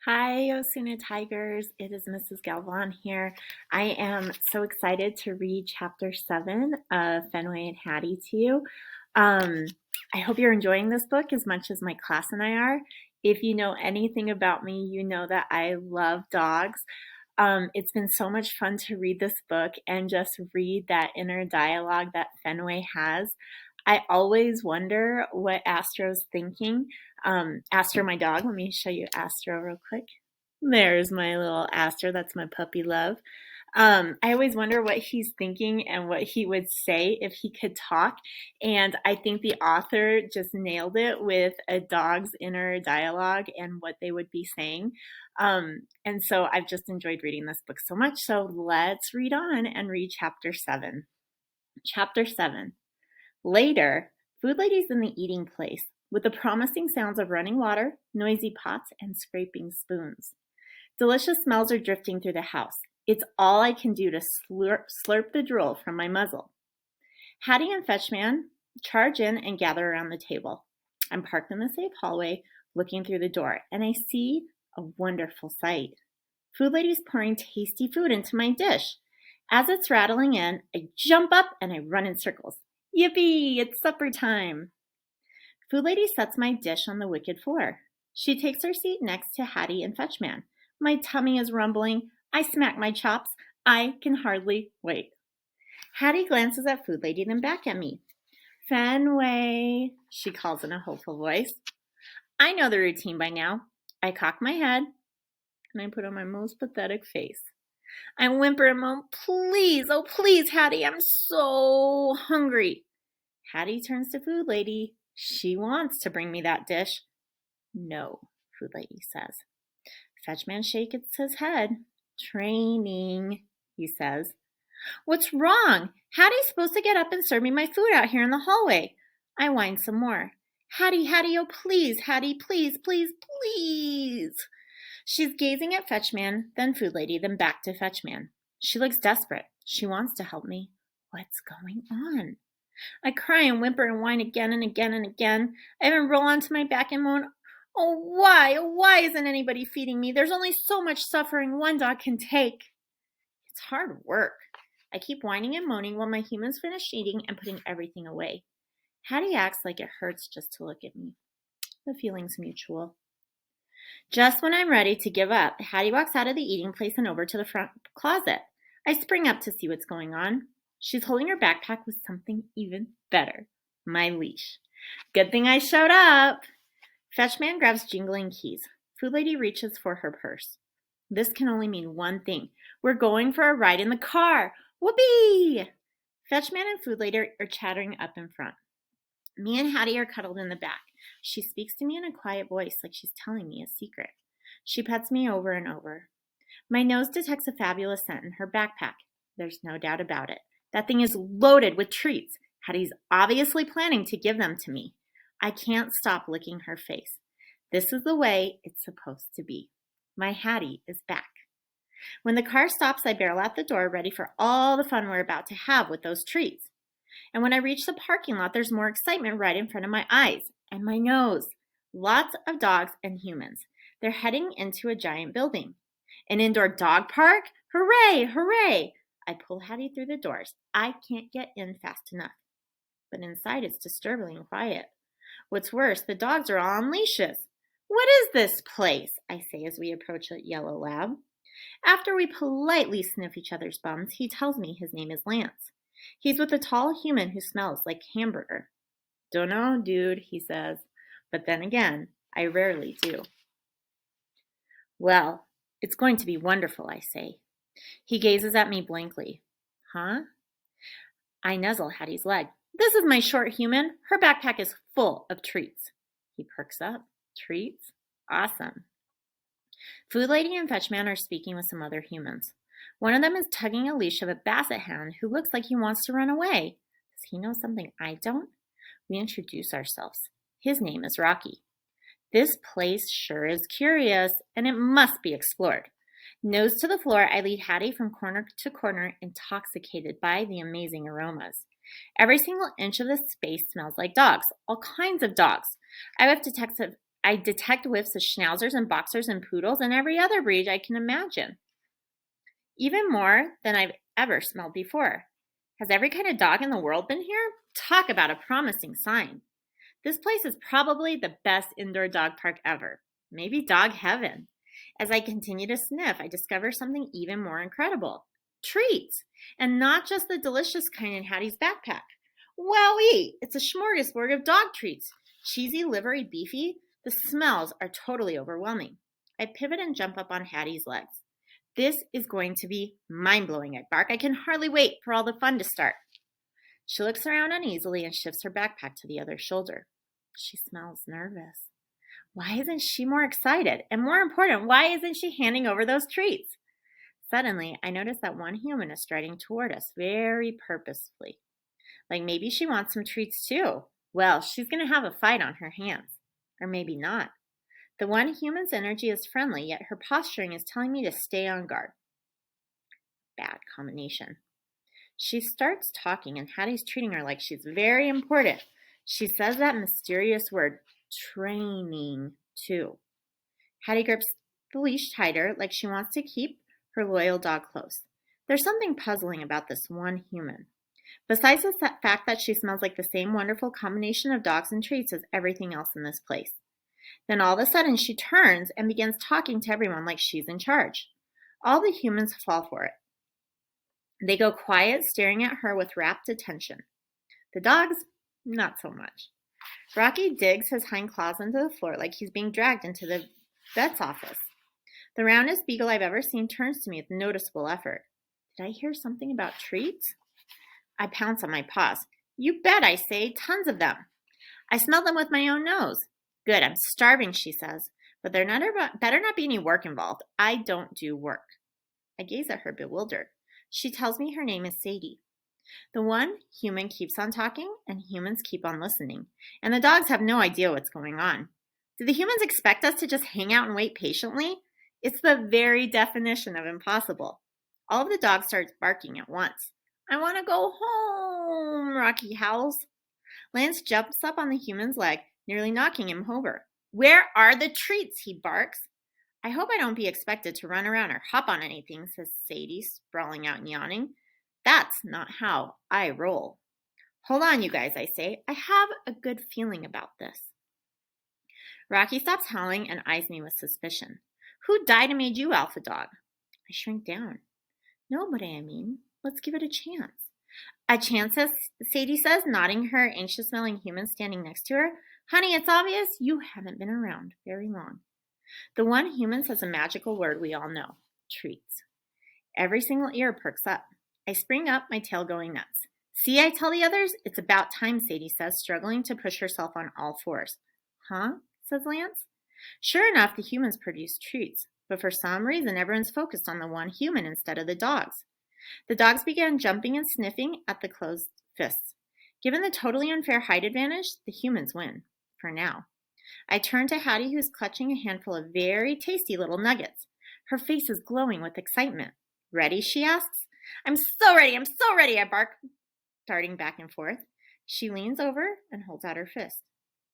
Hi, Osuna Tigers. It is Mrs. Galvan here. I am so excited to read chapter 7 of Fenway and Hattie to you. Um, I hope you're enjoying this book as much as my class and I are. If you know anything about me, you know that I love dogs. It's been so much fun to read this book and just read that inner dialogue that Fenway has. I always wonder what Astro's thinking. Astro, my dog, let me show you Astro real quick. There's my little Astro. That's my puppy love. I always wonder what he's thinking and what he would say if he could talk. And I think the author just nailed it with a dog's inner dialogue and what they would be saying. And so I've just enjoyed reading this book so much. So let's read on and read chapter 7. Chapter 7. Later, food ladies in the eating place, with the promising sounds of running water, noisy pots, and scraping spoons. Delicious smells are drifting through the house. It's all I can do to slurp the drool from my muzzle. Hattie and Fetchman charge in and gather around the table. I'm parked in the safe hallway, looking through the door, and I see a wonderful sight. Food ladies pouring tasty food into my dish. As it's rattling in, I jump up and I run in circles. Yippee! It's supper time! Food lady sets my dish on the wicked floor. She takes her seat next to Hattie and Fetchman. My tummy is rumbling. I smack my chops. I can hardly wait. Hattie glances at Food Lady, then back at me. Fenway, she calls in a hopeful voice. I know the routine by now. I cock my head, and I put on my most pathetic face. I whimper and moan, please, oh please, Hattie, I'm so hungry. Hattie turns to Food Lady. She wants to bring me that dish. No, Food Lady says. Fetchman shakes his head. Training, he says. What's wrong? Hattie's supposed to get up and serve me my food out here in the hallway. I whine some more. Hattie, Hattie, oh please, Hattie, please, please, please. She's gazing at Fetchman, then Food Lady, then back to Fetchman. She looks desperate. She wants to help me. What's going on? I cry and whimper and whine again and again and again. I even roll onto my back and moan, oh, why isn't anybody feeding me? There's only so much suffering one dog can take. It's hard work. I keep whining and moaning while my humans finish eating and putting everything away. Hattie acts like it hurts just to look at me. The feeling's mutual. Just when I'm ready to give up, Hattie walks out of the eating place and over to the front closet. I spring up to see what's going on. She's holding her backpack with something even better, my leash. Good thing I showed up. Fetchman grabs jingling keys. Food Lady reaches for her purse. This can only mean one thing. We're going for a ride in the car. Whoopee! Fetchman and Food Lady are chattering up in front. Me and Hattie are cuddled in the back. She speaks to me in a quiet voice like she's telling me a secret. She pets me over and over. My nose detects a fabulous scent in her backpack. There's no doubt about it. That thing is loaded with treats. Hattie's obviously planning to give them to me. I can't stop licking her face. This is the way it's supposed to be. My Hattie is back. When the car stops, I barrel out the door, ready for all the fun we're about to have with those treats. And when I reach the parking lot, there's more excitement right in front of my eyes and my nose. Lots of dogs and humans. They're heading into a giant building. An indoor dog park? Hooray, hooray! I pull Hattie through the doors. I can't get in fast enough. But inside it's disturbingly quiet. What's worse, the dogs are all on leashes. What is this place? I say as we approach a yellow lab. After we politely sniff each other's bums, he tells me his name is Lance. He's with a tall human who smells like hamburger. Dunno, dude, he says. But then again, I rarely do. Well, it's going to be wonderful, I say. He gazes at me blankly. Huh? I nuzzle Hattie's leg. This is my short human. Her backpack is full of treats. He perks up. Treats? Awesome. Food Lady and Fetchman are speaking with some other humans. One of them is tugging a leash of a basset hound who looks like he wants to run away. Does he know something I don't? We introduce ourselves. His name is Rocky. This place sure is curious, and it must be explored. Nose to the floor, I lead Hattie from corner to corner, intoxicated by the amazing aromas. Every single inch of this space smells like dogs, all kinds of dogs. I whiff I detect whiffs of schnauzers and boxers and poodles and every other breed I can imagine. Even more than I've ever smelled before. Has every kind of dog in the world been here? Talk about a promising sign. This place is probably the best indoor dog park ever. Maybe dog heaven. As I continue to sniff, I discover something even more incredible. Treats! And not just the delicious kind in Hattie's backpack. Wowee! It's a smorgasbord of dog treats. Cheesy, livery, beefy. The smells are totally overwhelming. I pivot and jump up on Hattie's legs. This is going to be mind-blowing, I bark. I can hardly wait for all the fun to start. She looks around uneasily and shifts her backpack to the other shoulder. She smells nervous. Why isn't she more excited? And more important, why isn't she handing over those treats? Suddenly, I notice that one human is striding toward us very purposefully. Like maybe she wants some treats too. Well, she's going to have a fight on her hands. Or maybe not. The one human's energy is friendly, yet her posturing is telling me to stay on guard. Bad combination. She starts talking, and Hattie's treating her like she's very important. She says that mysterious word, training, too. Hattie grips the leash tighter, like she wants to keep her loyal dog close. There's something puzzling about this one human. Besides the fact that she smells like the same wonderful combination of dogs and treats as everything else in this place. Then all of a sudden she turns and begins talking to everyone like she's in charge. All the humans fall for it. They go quiet, staring at her with rapt attention. The dogs, not so much. Rocky digs his hind claws into the floor like he's being dragged into the vet's office. The roundest beagle I've ever seen turns to me with noticeable effort. Did I hear something about treats? I pounce on my paws. You bet, I say, tons of them. I smell them with my own nose. Good, I'm starving, she says, but there better not be any work involved. I don't do work. I gaze at her bewildered. She tells me her name is Sadie. The one human keeps on talking, and humans keep on listening, and the dogs have no idea what's going on. Do the humans expect us to just hang out and wait patiently? It's the very definition of impossible. All of the dogs start barking at once. I want to go home, Rocky howls. Lance jumps up on the human's leg, nearly knocking him over. Where are the treats? He barks. I hope I don't be expected to run around or hop on anything, says Sadie, sprawling out and yawning. That's not how I roll. Hold on, you guys, I say. I have a good feeling about this. Rocky stops howling and eyes me with suspicion. Who died and made you alpha dog? I shrink down. Nobody, I mean. Let's give it a chance. A chance, Sadie says, nodding her anxious-smelling human standing next to her. Honey, it's obvious you haven't been around very long. The one human says a magical word we all know. Treats. Every single ear perks up. I spring up, my tail going nuts. See, I tell the others, it's about time, Sadie says, struggling to push herself on all fours. Huh? Says Lance. Sure enough, the humans produce treats, but for some reason, everyone's focused on the one human instead of the dogs. The dogs began jumping and sniffing at the closed fists. Given the totally unfair height advantage, the humans win, for now. I turn to Hattie, who's clutching a handful of very tasty little nuggets. Her face is glowing with excitement. Ready, she asks. I'm so ready, I bark, darting back and forth. She leans over and holds out her fist.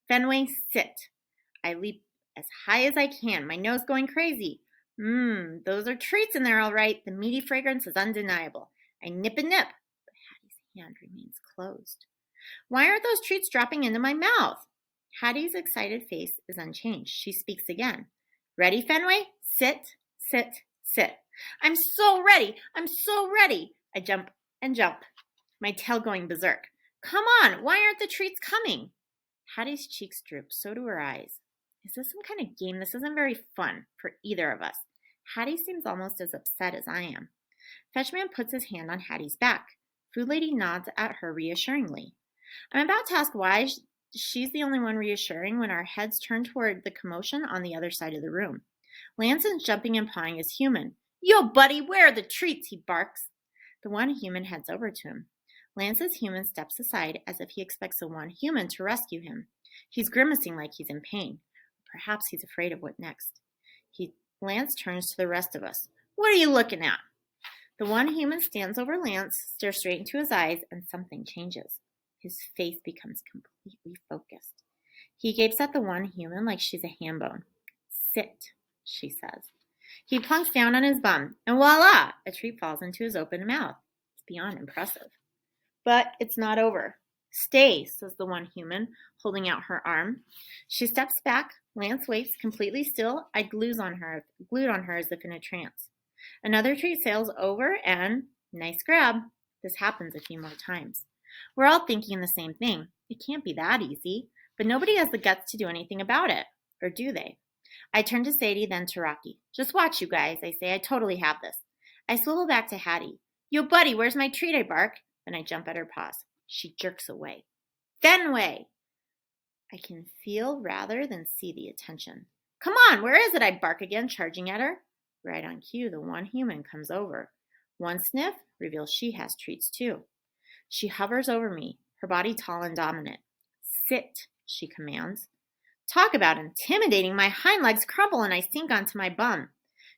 Fenway, sit. I leap as high as I can, my nose going crazy. Those are treats in there, all right. The meaty fragrance is undeniable. I nip and nip, but Hattie's hand remains closed. Why aren't those treats dropping into my mouth? Hattie's excited face is unchanged. She speaks again. Ready, Fenway? Sit, sit, sit. I'm so ready. I jump and jump, my tail going berserk. Come on, why aren't the treats coming? Hattie's cheeks droop, so do her eyes. Is this some kind of game? This isn't very fun for either of us. Hattie seems almost as upset as I am. Fetchman puts his hand on Hattie's back. Food Lady nods at her reassuringly. I'm about to ask why she's the only one reassuring when our heads turn toward the commotion on the other side of the room. Lance is jumping and pawing his human. Yo, buddy, where are the treats? He barks. The one human heads over to him. Lance's human steps aside as if he expects the one human to rescue him. He's grimacing like he's in pain. Perhaps he's afraid of what next. Lance turns to the rest of us. What are you looking at? The one human stands over Lance, stares straight into his eyes, and something changes. His face becomes completely focused. He gapes at the one human like she's a ham bone. Sit, she says. He plunks down on his bum, and voila! A treat falls into his open mouth. It's beyond impressive. But it's not over. Stay, says the one human, holding out her arm. She steps back. Lance waits completely still. I glued on her as if in a trance. Another treat sails over and, nice grab. This happens a few more times. We're all thinking the same thing. It can't be that easy. But nobody has the guts to do anything about it. Or do they? I turn to Sadie, then to Rocky. Just watch, you guys, I say. I totally have this. I swivel back to Hattie. Yo, buddy, where's my treat? I bark. Then I jump at her paws. She jerks away. Fenway! I can feel rather than see the attention. Come on, where is it? I bark again, charging at her. Right on cue, the one human comes over. One sniff reveals she has treats too. She hovers over me, her body tall and dominant. Sit, she commands. Talk about intimidating. My hind legs crumple and I sink onto my bum.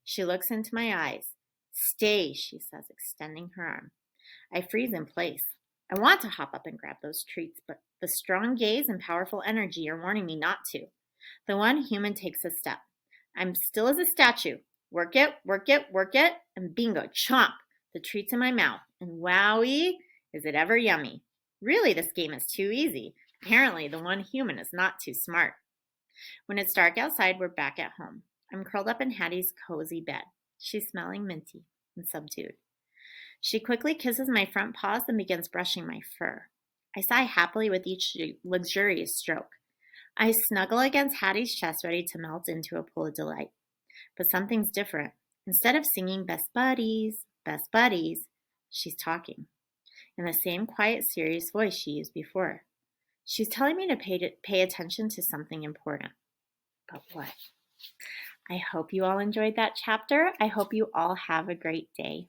She looks into my eyes. Stay, she says, extending her arm. I freeze in place. I want to hop up and grab those treats, but the strong gaze and powerful energy are warning me not to. The one human takes a step. I'm still as a statue. Work it, work it, work it, and bingo, chomp, the treats in my mouth. And wowie, is it ever yummy. Really, this game is too easy. Apparently, the one human is not too smart. When it's dark outside, we're back at home. I'm curled up in Hattie's cozy bed. She's smelling minty and subdued. She quickly kisses my front paws and begins brushing my fur. I sigh happily with each luxurious stroke. I snuggle against Hattie's chest, ready to melt into a pool of delight. But something's different. Instead of singing best buddies, she's talking in the same quiet, serious voice she used before. She's telling me to pay attention to something important. But what? I hope you all enjoyed that chapter. I hope you all have a great day.